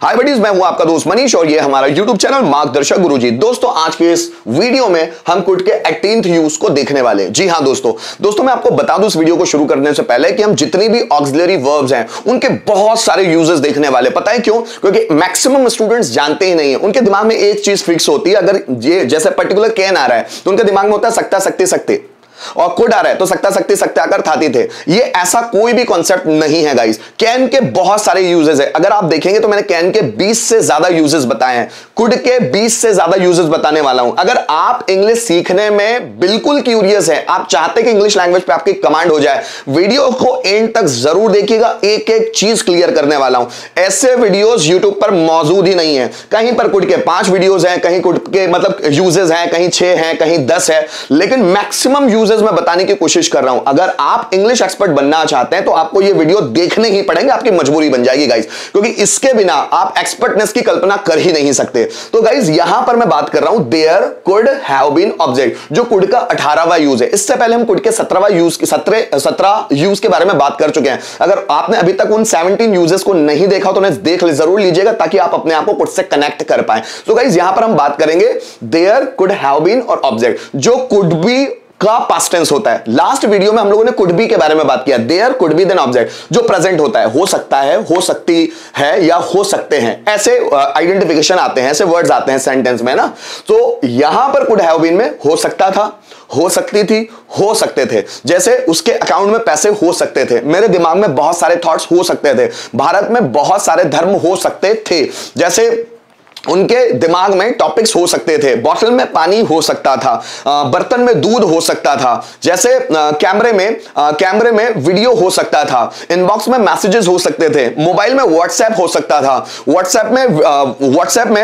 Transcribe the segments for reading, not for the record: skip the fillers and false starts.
हाय buddies, मैं हूं आपका दोस्त मनीष और ये हमारा YouTube चैनल मार्गदर्शक गुरुजी। दोस्तों आज के इस वीडियो में हम कुड के 18th यूज को देखने वाले हैं। जी हां दोस्तों मैं आपको बता दूं इस वीडियो को शुरू करने से पहले कि हम जितनी भी ऑक्सिलरी वर्ब्स हैं उनके बहुत सारे यूजेस देखने वाले। पता है क्यों? क्योंकि मैक्सिमम स्टूडेंट्स जानते ही नहीं है। उनके दिमाग में एक चीज फिक्स होती है, अगर ये जैसे पर्टिकुलर कैन आ रहा है तो उनके दिमाग में होता है सकता सकते सकते, और कुड आ रहा है तो सकता सकते सकते आकर थाती थे। ये ऐसा कोई भी कॉन्सेप्ट नहीं है गाइस। कैन के बहुत सारे यूजेस है। अगर आप देखेंगे तो मैंने कैन के 20 से ज्यादा यूजेस बताए हैं, कुड के 20 से ज्यादा यूजेस बताने वाला हूं। अगर आप इंग्लिश सीखने में बिल्कुल क्यूरियस है, आप चाहते हैं कि इंग्लिश लैंग्वेज पे आपकी कमांड हो जाए, वीडियो को एंड तक जरूर देखिएगा। एक एक चीज क्लियर करने वाला हूं। ऐसे वीडियोस यूट्यूब पर मौजूद ही नहीं है। कहीं पर कुड के 5 वीडियोस हैं, कहीं कुड के मतलब यूजेस हैं, कहीं 6 हैं, कहीं 10 है, लेकिन मैक्सिमम यूजेस मैं बताने की कोशिश कर रहा हूं। अगर आप इंग्लिश एक्सपर्ट बनना चाहते हैं तो आपको ये वीडियो देखने ही पड़ेंगे, आपकी मजबूरी बन जाएगी गाइस, क्योंकि इसके बिना आप एक्सपर्टनेस की कल्पना कर ही नहीं सकते। तो गाइस यहां पर मैं बात कर रहा हूं there could have been object, जो कुड का 18वां यूज है। इससे पहले हम कुड के 17वां यूज 17 यूज के बारे में बात कर चुके हैं। अगर आपने अभी तक उन 17 यूजेस को नहीं देखा तो उन्हें देख जरूर लीजिएगा, ताकि आप अपने आप को कुड से कनेक्ट कर पाए। तो गाइस यहां पर हम बात करेंगे देयर कुड हैव बीन और ऑब्जेक्ट, जो कुड बी का पास्ट टेंस होता है। लास्ट वीडियो में हम लोगों ने कुड बी के बारे में बात किया। There could be then object, जो प्रेजेंट होता है, हो सकता है, हो सकती है या हो सकते हैं, ऐसे आइडेंटिफिकेशन आते हैं, ऐसे वर्ड्स आते हैं सेंटेंस में ना। तो यहां पर कुड हैव बीन में हो सकता था, हो सकती थी, हो सकते थे। जैसे उसके अकाउंट में पैसे हो सकते थे, मेरे दिमाग में बहुत सारे थॉट्स हो सकते थे, भारत में बहुत सारे धर्म हो सकते थे, जैसे उनके दिमाग में टॉपिक्स हो सकते थे, बॉटल में पानी हो सकता था, बर्तन में दूध हो सकता था, जैसे कैमरे में वीडियो हो सकता था, इनबॉक्स में मैसेजेस हो सकते थे, मोबाइल में व्हाट्सएप हो सकता था, व्हाट्सएप में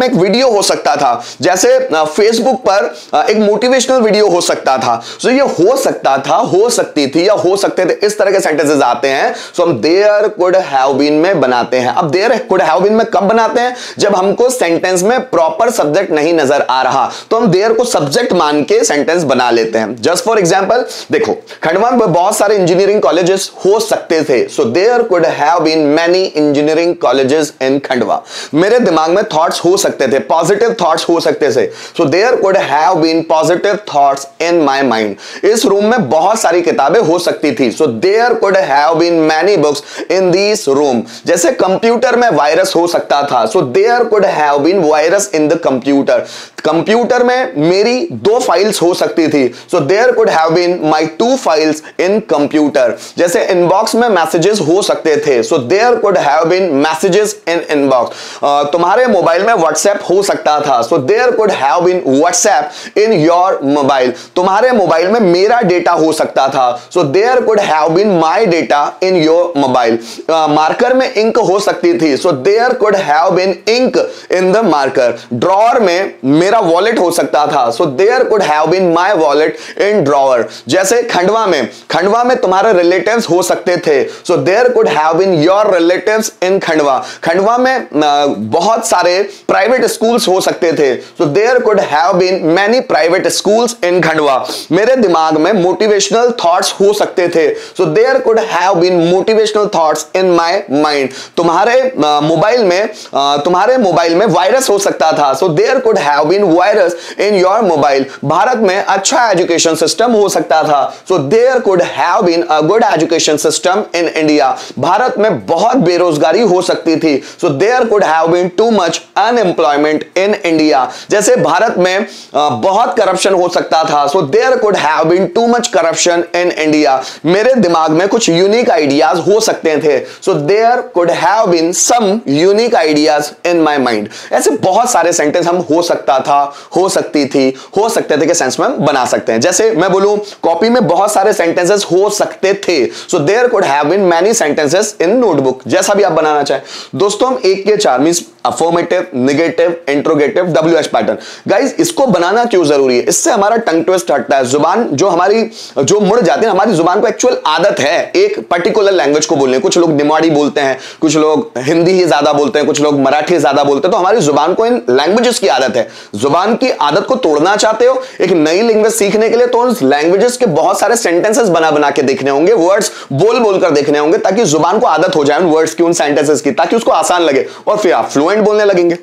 एक वीडियो हो सकता था, जैसे फेसबुक पर एक मोटिवेशनल वीडियो हो सकता था। सो ये हो सकता था, हो सकती थी या हो सकते थे, इस तरह के सेंटेंसेस आते हैं। सो हम देयर कुड हैव बीन में बनाते हैं। अब देयर कुड हैव बीन में कब बनाते हैं? जब हमको सेंटेंस में प्रॉपर सब्जेक्ट नहीं नजर आ रहा तो हम देयर को सब्जेक्ट मान के सेंटेंस बना लेते हैं। जस्ट फॉर एग्जांपल देखो, खंडवा में बहुत सारे इंजीनियरिंग कॉलेजेस हो सकते थे। So there could have been many engineering colleges in Khandwa. मेरे दिमाग में थॉट्स हो सकते थे, पॉजिटिव थॉट्स हो सकते थे। So there could have been positive thoughts in my mind. इस रूम में बहुत सारी किताबें हो सकती थी। So there could have been many books in this room. जैसे कंप्यूटर में वायरस हो सकता था। So there could have been virus in the computer. Computer में मेरी 2 फाइल्स हो सकती थी। So there could have been my 2 files in computer. जैसे इनबॉक्स में मैसेजेस हो सकते थे। So there could have been messages in inbox. तुम्हारे मोबाइल में व्हाट्सएप हो सकता था। So there could have been WhatsApp in your mobile. तुम्हारे मोबाइल में मेरा डेटा हो सकता था। So there could have been my data in your mobile. Marker में इंक हो सकती थी। So there could have been ink in the marker. Drawer में मेरा वॉलेट हो सकता था। So there could have been my wallet in drawer. जैसे खंडवा में तुम्हारे रिलेटिव्स हो सकते थे। So there could have been your relatives in Khandwa. Khandwa में बहुत सारे प्राइवेट स्कूल्स हो सकते थे। So there could have been many private schools in Khandwa. मेरे दिमाग में मोटिवेशनल थॉट्स हो सकते थे। So there could have been motivational thoughts in my mind. तुम्हारे मोबाइल में वायरस हो सकता था। So there could have been virus in your mobile. Bharat में अच्छा एजुकेशन सिस्टम हो सकता था। So there could have been a good education system in India. Bharat में बहुत बेरोजगारी हो सकती थी। So there could have been too much unemployment in India. जैसे भारत में बहुत करप्शन हो सकता था। So there could have been too much corruption in India. मेरे दिमाग में कुछ यूनिक आइडियाज हो सकते थे। So there could have been some unique ideas in my mind. ऐसे बहुत सारे सेंटेंस हम हो सकता था, हो सकती थी, हो सकते थे के सेंस में बना सकते हैं। जैसे मैं बोलूं कॉपी में बहुत सारे सेंटेंसेस हो सकते थे। So there could have been many sentences in notebook. जैसा भी आप बनाना चाहें। दोस्तों हम 1 के 4 means affirmative, negative, interrogative, WH pattern. Guys इसको बनाना क्यों जरूरी है? इससे हमारा टंग ट्विस्ट हटता है। जुबान जो मुड़ जाती है, हमारी जुबान को एक्चुअल आदत है एक पर्टिकुलर लैंग्वेज को बोलने। कुछ लोग निमाड़ी बोलते हैं, कुछ लोग हिंदी ही ज्यादा बोलते हैं, कुछ लोग मराठी ज्यादा बोलते हैं। तो हमारी जुबान को इन लैंग्वेजेस की आदत है। जुबान की आदत को तोड़ना चाहते हो एक नई लैंग्वेज सीखने के लिए, तो उन लैंग्वेजेस के बहुत सारे सेंटेंसेस बना बना के देखने होंगे, वर्ड्स बोल बोल कर देखने होंगे, ताकि जुबान को आदत हो जाए उन वर्ड्स की, उन सेंटेंसेस की, ताकि उसको आसान लगे और फिर आप फ्लुएंट बोलने लगेंगे।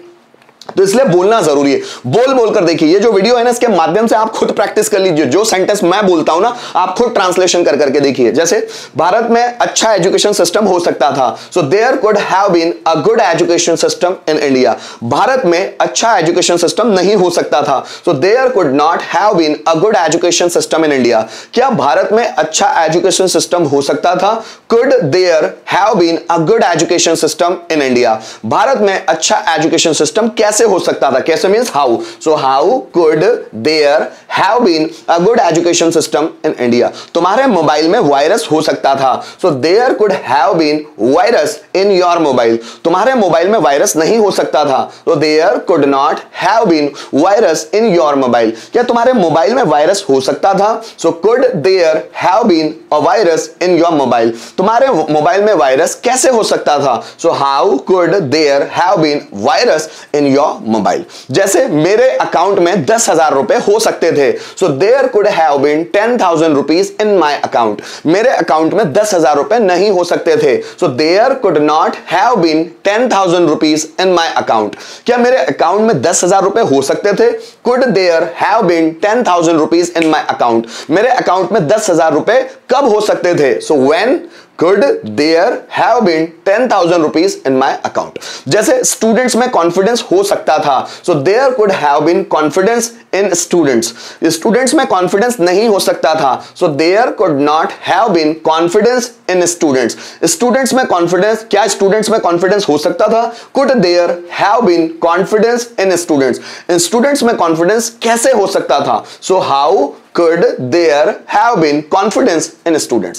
तो इसलिए बोलना जरूरी है, बोल बोल कर देखिए। ये जो वीडियो है ना, इसके माध्यम से आप खुद प्रैक्टिस कर लीजिए। जो सेंटेंस मैं बोलता हूं ना, आप खुद ट्रांसलेशन कर करके देखिए। जैसे भारत में अच्छा एजुकेशन सिस्टम हो सकता था, so there could have been a good education system in India. Bharat में अच्छा एजुकेशन सिस्टम नहीं हो सकता था, so there could not have been a good education system in India. क्या भारत में अच्छा एजुकेशन सिस्टम हो सकता था? Could there have been a good education system in India. Bharat में अच्छा एजुकेशन सिस्टम कैसे हो सकता था? कैसे means how. So how could there have been a good education system in India. तुम्हारे मोबाइल में वायरस हो सकता था, so there could have been virus in your mobile. तुम्हारे मोबाइल में वायरस नहीं हो सकता था, so there could not have been virus in your mobile. क्या तुम्हारे मोबाइल में वायरस हो सकता था? So could there have been a virus in your mobile. तुम्हारे मोबाइल में वायरस कैसे हो सकता था? सो how could there have been virus in your mobile. जैसे मेरे अकाउंट में 10,000 रुपए हो सकते थे, so there could have been 10,000 rupees in my account. मेरे अकाउंट में 10,000 रुपए नहीं हो सकते थे, so there could not have been 10,000 rupees in my account. क्या मेरे अकाउंट में 10,000 रुपए हो सकते थे? Could there have been 10,000 rupees in my account. मेरे अकाउंट में 10,000 रुपए कब हो सकते थे? So when could there have been 10,000 rupees in my account। जैसे स्टूडेंट्स में कॉन्फिडेंस हो सकता था, so there could have been confidence in students। Students में कॉन्फिडेंस नहीं हो सकता था, so there could not have been confidence in students। Students में कॉन्फिडेंस, क्या स्टूडेंट्स में कॉन्फिडेंस हो सकता था? could there have been confidence in students। Students में कॉन्फिडेंस कैसे हो सकता था? so how could there have been confidence in students।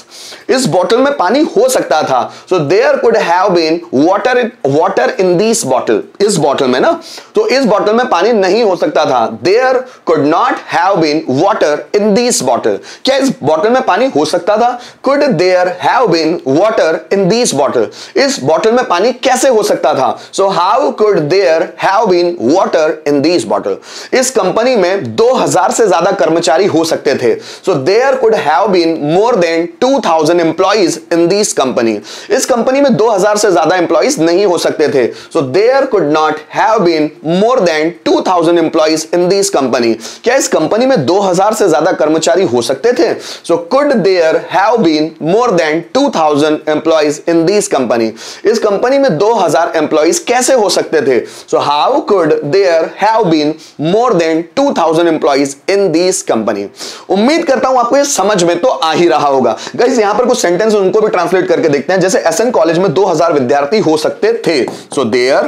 इस बोतल में पानी हो सकता था, so there could have been water in this bottle। इस बोतल में ना, तो इस बोतल में पानी नहीं हो सकता था, there could not have been water in this bottle। क्या इस बोतल में पानी हो सकता था? could there have been water in this bottle। इस बोतल में पानी कैसे हो सकता था? so how could there have been water in this bottle। इस कंपनी में 2000 से ज्यादा कर्मचारी हो सकते थे, so there could have been more than 2000 employees in this company। इस कंपनी में 2000 से ज्यादा एम्प्लॉइज नहीं हो सकते थे, so there could not have been more than 2000 employees in this company। क्या इस कंपनी में 2000 से ज्यादा कर्मचारी हो सकते थे? so could there have been more than 2000 employees in this company। इस कंपनी में 2000 एम्प्लॉइज कैसे हो सकते थे? so how could there have been more than 2000 employees in this company। उम्मीद करता हूं आपको ये समझ में तो आ ही रहा होगा। गाइस यहां पर कुछ सेंटेंस उनको भी ट्रांसलेट करके देखते हैं। जैसे एसएन कॉलेज में 2000 विद्यार्थी हो सकते थे, so there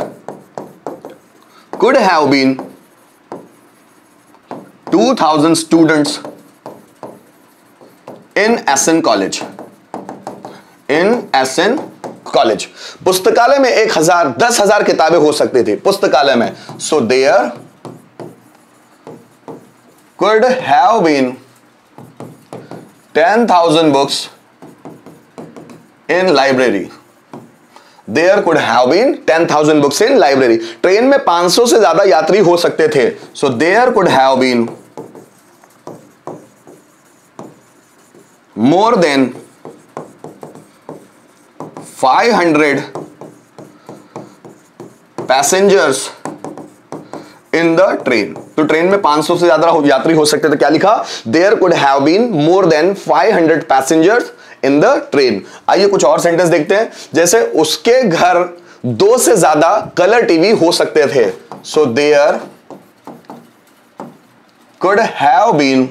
could have been 2000 students in S N college. In S N college पुस्तकालय में 10,000 किताबें हो सकती थी पुस्तकालय में, so there could have been 10,000 books in library। There could have been 10,000 books in library। Train में 500 से ज्यादा यात्री हो सकते थे, so there could have been more than 500 passengers in the train। तो ट्रेन में 500 से ज्यादा यात्री हो सकते थे। क्या लिखा? There could have been more than 500 passengers in the train। आइए कुछ और सेंटेंस देखते हैं। जैसे उसके घर 2 से ज्यादा कलर टीवी हो सकते थे, so there could have been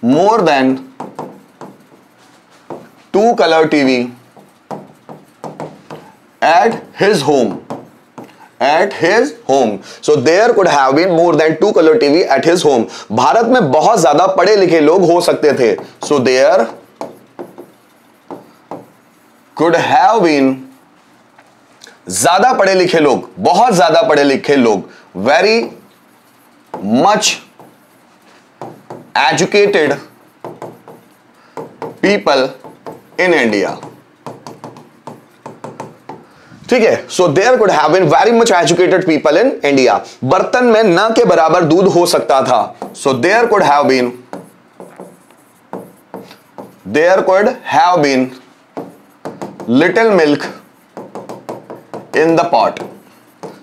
more than 2 color TV at his home। so there could have been more than 2 color TV at his home। Bharat में बहुत ज्यादा पढ़े लिखे लोग हो सकते थे, so there could have been ज्यादा पढ़े लिखे लोग, बहुत ज्यादा पढ़े लिखे लोग, very much educated people in India। ठीक है। So there could have been very much educated people in India. बर्तन में न के बराबर दूध हो सकता था। So there could have been little milk in the pot.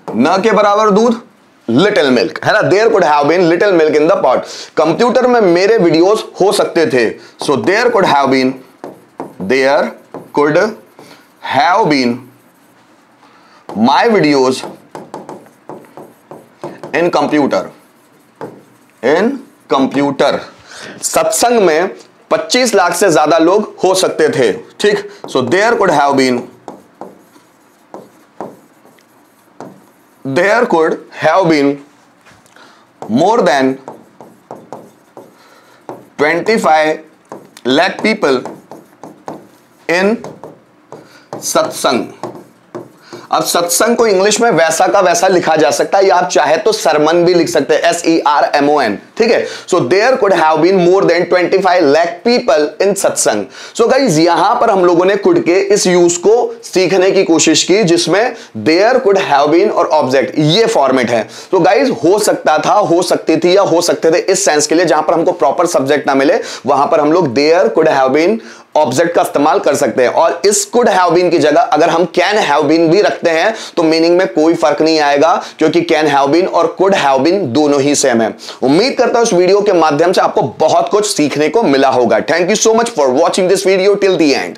न के बराबर दूध, लिटिल मिल्क, है ना। There could have been little milk in the pot. Computer में मेरे वीडियोस हो सकते थे। So there could have been my videos in computer. सत्संग में 25 लाख से ज्यादा लोग हो सकते थे। ठीक। So there could have been more than 25 lakh people in satsang. अब सत्संग को इंग्लिश में वैसा का वैसा लिखा जा सकता है, या आप चाहे तो सरमन भी लिख सकते हैं, SERMON। ठीक है। So there could have been more than 25 lakh people in satsang. So guys यहां पर हम लोगों ने कुड के इस यूज को सीखने की कोशिश की, जिसमें देयर कुड हैव बीन और ऑब्जेक्ट ये फॉर्मेट है। तो गाइज हो सकता था, हो सकती थी, या हो सकते थे, इस सेंस के लिए जहां पर हमको प्रॉपर सब्जेक्ट ना मिले वहां पर हम लोग there could have been object का इस्तेमाल कर सकते हैं। और इस कुड हैव बीन की जगह अगर हम कैन हैव बीन भी रखते हैं तो मीनिंग में कोई फर्क नहीं आएगा, क्योंकि कैन हैव बीन और कुड हैव बीन दोनों ही सेम है। उम्मीद करता हूं इस वीडियो के माध्यम से आपको बहुत कुछ सीखने को मिला होगा। Thank you so much for watching this video till the end.